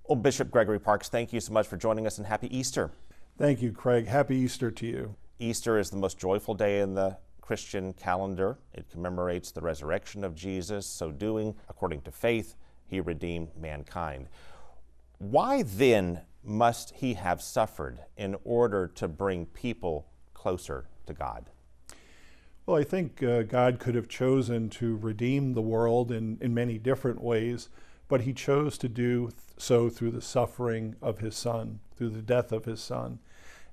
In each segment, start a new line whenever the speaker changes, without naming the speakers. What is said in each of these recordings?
Well, Bishop Gregory Parks, thank you so much for joining us, and happy Easter.
Thank you, Craig. Happy Easter to you.
Easter is the most joyful day in the Christian calendar. It commemorates the resurrection of Jesus. So doing, according to faith, he redeemed mankind. Why then must he have suffered in order to bring people closer to God?
Well, I think God could have chosen to redeem the world in many different ways, but he chose to do so through the suffering of his son, through the death of his son.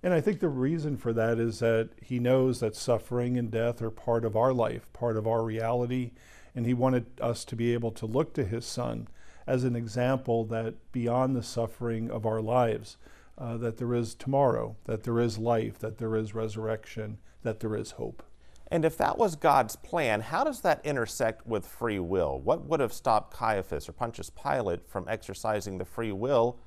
And I think the reason for that is that he knows that suffering and death are part of our life, part of our reality, and he wanted us to be able to look to his son as an example that beyond the suffering of our lives, that there is tomorrow, that there is life, that there is resurrection, that there is hope.
And if that was God's plan, how does that intersect with free will? What would have stopped Caiaphas or Pontius Pilate from exercising the free will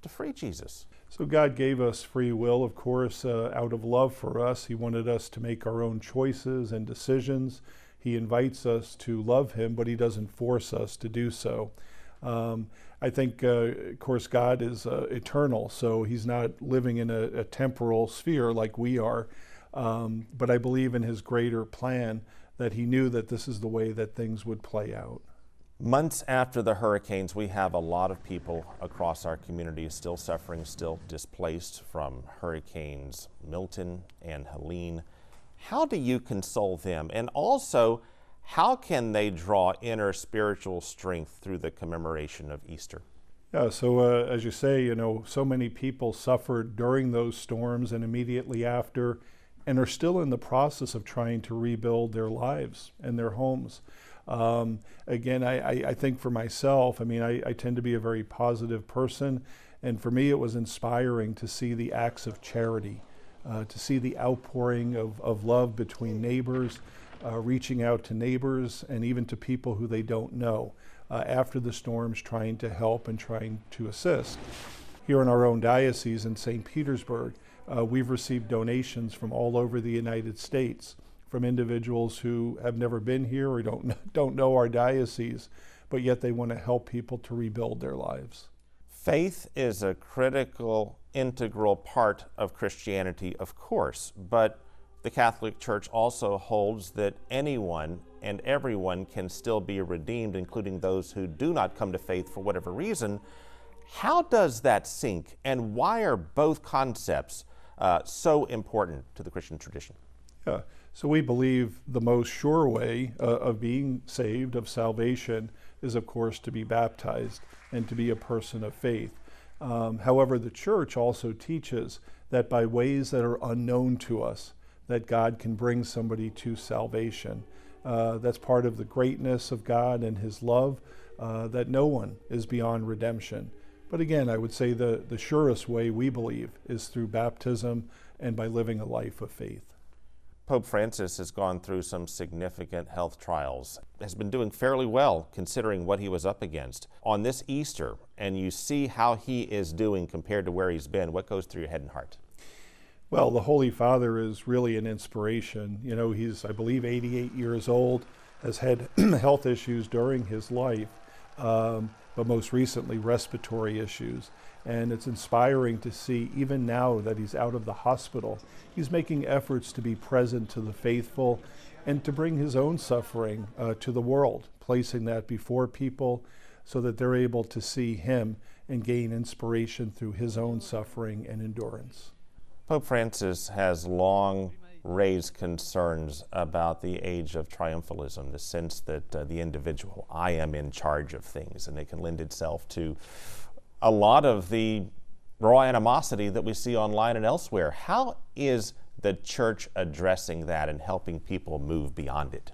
to free Jesus?
So God gave us free will, of course, out of love for us. He wanted us to make our own choices and decisions. He invites us to love him, but he doesn't force us to do so. I think, of course, God is eternal, so he's not living in a temporal sphere like we are. But I believe in his greater plan that he knew that this is the way that things would play out.
Months after the hurricanes, we have a lot of people across our community still suffering, still displaced from hurricanes Milton and Helene. How do you console them? And also, how can they draw inner spiritual strength through the commemoration of Easter?
Yeah, so as you say, so many people suffered during those storms and immediately after, and are still in the process of trying to rebuild their lives and their homes. Again, I think for myself, I tend to be a very positive person, and for me it was inspiring to see the acts of charity, to see the outpouring of love between neighbors, reaching out to neighbors and even to people who they don't know after the storms, trying to help and trying to assist. Here in our own diocese in St. Petersburg, we've received donations from all over the United States, from individuals who have never been here or don't know our diocese, but yet they want to help people to rebuild their lives.
Faith is a critical, integral part of Christianity, of course, but the Catholic Church also holds that anyone and everyone can still be redeemed, including those who do not come to faith for whatever reason. How does that sink, and why are both concepts so important to the Christian tradition?
Yeah. So we believe the most sure way of being saved, of salvation, is of course to be baptized and to be a person of faith. However, the Church also teaches that by ways that are unknown to us, that God can bring somebody to salvation. That's part of the greatness of God and his love, that no one is beyond redemption. But again, I would say the surest way we believe is through baptism and by living a life of faith.
Pope Francis has gone through some significant health trials, has been doing fairly well considering what he was up against. On this Easter, and you see how he is doing compared to where he's been, what goes through your head and heart?
Well, the Holy Father is really an inspiration. He's, I believe, 88 years old, has had health issues during his life, but most recently respiratory issues. And it's inspiring to see, even now that he's out of the hospital, he's making efforts to be present to the faithful and to bring his own suffering to the world, placing that before people so that they're able to see him and gain inspiration through his own suffering and endurance.
Pope Francis has long raised concerns about the age of triumphalism, the sense that the individual, I am in charge of things, and it can lend itself to a lot of the raw animosity that we see online and elsewhere. How is the Church addressing that and helping people move beyond it?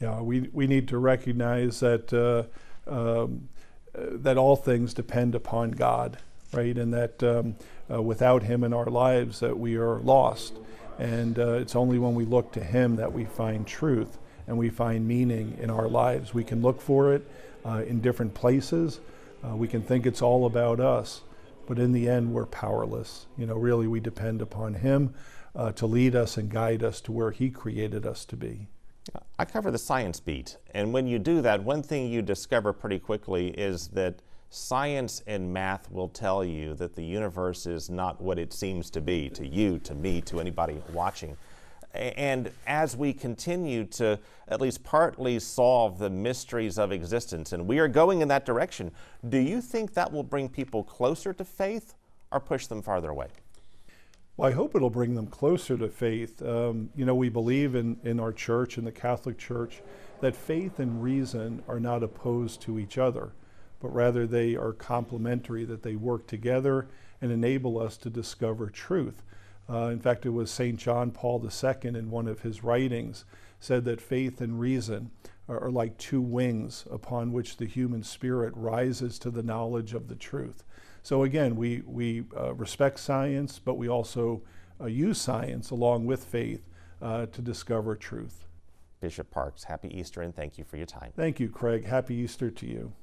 Yeah, we need to recognize that that all things depend upon God, right? And that without him in our lives that we are lost. And it's only when we look to him that we find truth and we find meaning in our lives. We can look for it in different places. We can think it's all about us, but in the end we're powerless. Really we depend upon him to lead us and guide us to where he created us to be.
I cover the science beat, and when you do that, one thing you discover pretty quickly is that Science and math will tell you that the universe is not what it seems to be to you, to me, to anybody watching. And as we continue to at least partly solve the mysteries of existence, and we are going in that direction, do you think that will bring people closer to faith or push them farther away?
Well, I hope it'll bring them closer to faith. We believe in our church, in the Catholic Church, that faith and reason are not opposed to each other, but rather they are complementary, that they work together and enable us to discover truth. In fact, it was St. John Paul II in one of his writings said that faith and reason are like two wings upon which the human spirit rises to the knowledge of the truth. So again, we respect science, but we also use science along with faith to discover truth.
Bishop Parks, happy Easter and thank you for your time.
Thank you, Craig. Happy Easter to you.